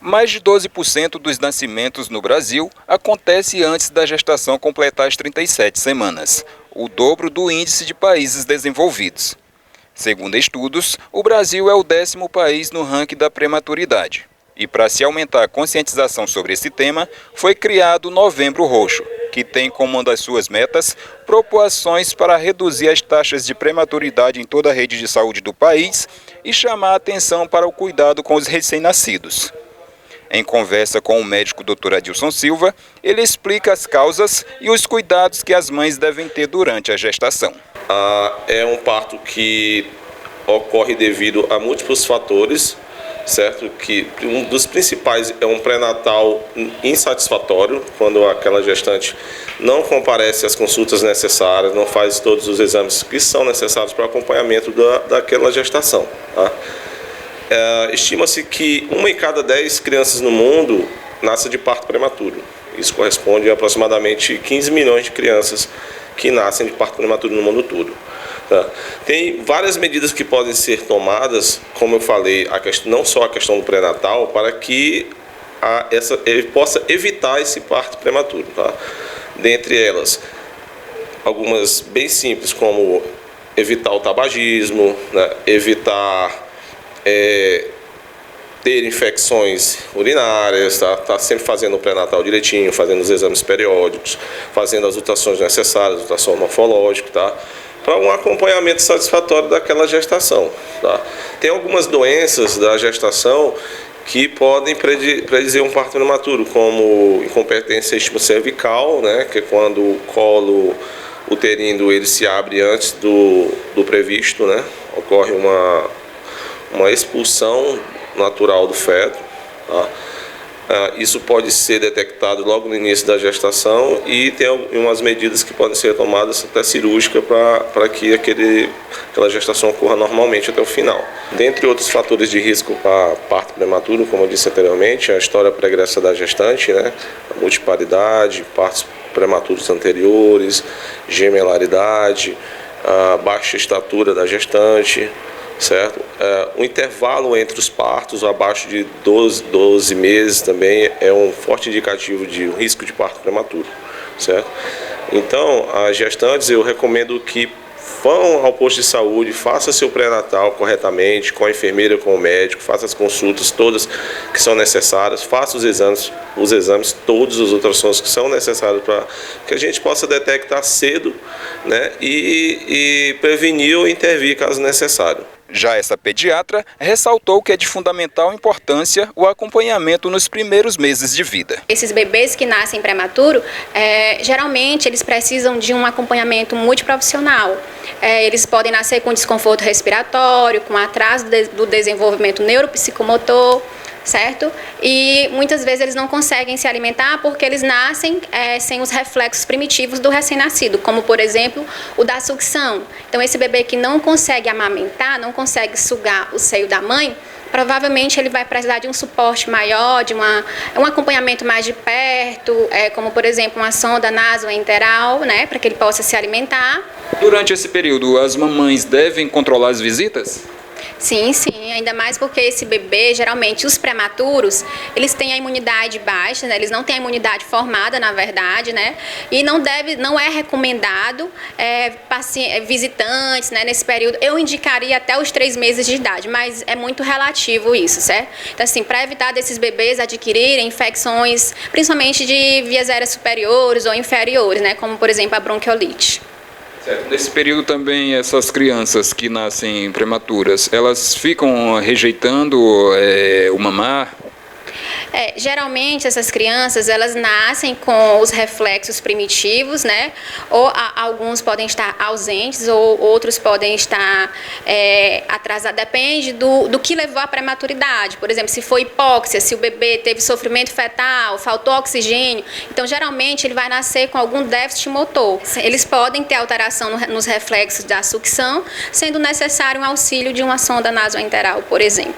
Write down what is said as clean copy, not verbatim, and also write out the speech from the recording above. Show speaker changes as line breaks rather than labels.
Mais de 12% dos nascimentos no Brasil acontece antes da gestação completar as 37 semanas, o dobro do índice de países desenvolvidos. Segundo estudos, o Brasil é o 10º país no ranking da prematuridade. E para se aumentar a conscientização sobre esse tema, foi criado o Novembro Roxo, que tem como uma das suas metas propor ações para reduzir as taxas de prematuridade em toda a rede de saúde do país e chamar a atenção para o cuidado com os recém-nascidos. Em conversa com o médico Dr. Adilson Silva, ele explica as causas e os cuidados que as mães devem ter durante a gestação.
É um parto que ocorre devido a múltiplos fatores, certo? Que um dos principais é um pré-natal insatisfatório, quando aquela gestante não comparece às consultas necessárias, não faz todos os exames que são necessários para o acompanhamento daquela gestação, tá? Estima-se que 1 em cada 10 crianças no mundo nasce de parto prematuro. Isso corresponde a aproximadamente 15 milhões de crianças que nascem de parto prematuro no mundo todo. Tá? Tem várias medidas que podem ser tomadas, como eu falei, não só a questão do pré-natal, para que ele possa evitar esse parto prematuro. Tá? Dentre elas, algumas bem simples, como evitar o tabagismo, né? Evitar ter infecções urinárias, tá sempre fazendo o pré-natal direitinho, fazendo os exames periódicos, fazendo as ultrassons necessárias, ultrassom morfológico, tá? Para um acompanhamento satisfatório daquela gestação, tá? Tem algumas doenças da gestação que podem predizer um parto prematuro, como incompetência estimo-cervical, né? Que é quando o colo uterino ele se abre antes do previsto, né? Ocorre uma expulsão natural do feto, tá? Isso pode ser detectado logo no início da gestação e tem umas medidas que podem ser tomadas até cirúrgica para que aquela gestação ocorra normalmente até o final. Dentre outros fatores de risco para parto prematuro, como eu disse anteriormente, a história pregressa da gestante, né? A multiparidade, partos prematuros anteriores, gemelaridade, a baixa estatura da gestante, certo? O intervalo entre os partos, abaixo de 12 meses, também é um forte indicativo de risco de parto prematuro, certo? Então, as gestantes, eu recomendo que vão ao posto de saúde, faça seu pré-natal corretamente, com a enfermeira, com o médico, faça as consultas todas que são necessárias, faça os exames, todos os ultrassons que são necessários para que a gente possa detectar cedo, né, e prevenir ou intervir caso necessário.
Já essa pediatra ressaltou que é de fundamental importância o acompanhamento nos primeiros meses de vida.
Esses bebês que nascem prematuro, geralmente eles precisam de um acompanhamento multiprofissional. Eles podem nascer com desconforto respiratório, com atraso do desenvolvimento neuropsicomotor, certo? E muitas vezes eles não conseguem se alimentar porque eles nascem sem os reflexos primitivos do recém-nascido, como, por exemplo, o da sucção. Então, esse bebê que não consegue amamentar, não consegue sugar o seio da mãe, provavelmente ele vai precisar de um suporte maior, de um acompanhamento mais de perto, como, por exemplo, uma sonda nasoenteral, né, para que ele possa se alimentar.
Durante esse período, as mamães devem controlar as visitas?
Sim, ainda mais porque esse bebê, geralmente os prematuros, eles têm a imunidade baixa, né? Eles não têm a imunidade formada, na verdade, né? E não é recomendado visitantes, né, nesse período. Eu indicaria até os 3 meses de idade, mas é muito relativo isso, certo? Então, assim, para evitar desses bebês adquirirem infecções, principalmente de vias aéreas superiores ou inferiores, né? Como, por exemplo, a bronquiolite.
Nesse período também, essas crianças que nascem prematuras, elas ficam rejeitando o mamar?
Geralmente essas crianças, elas nascem com os reflexos primitivos, né? Ou alguns podem estar ausentes, ou outros podem estar atrasados. Depende do que levou à prematuridade. Por exemplo, se foi hipóxia, se o bebê teve sofrimento fetal, faltou oxigênio. Então, geralmente, ele vai nascer com algum déficit motor. Eles podem ter alteração nos reflexos da sucção, sendo necessário um auxílio de uma sonda nasoenteral, por exemplo.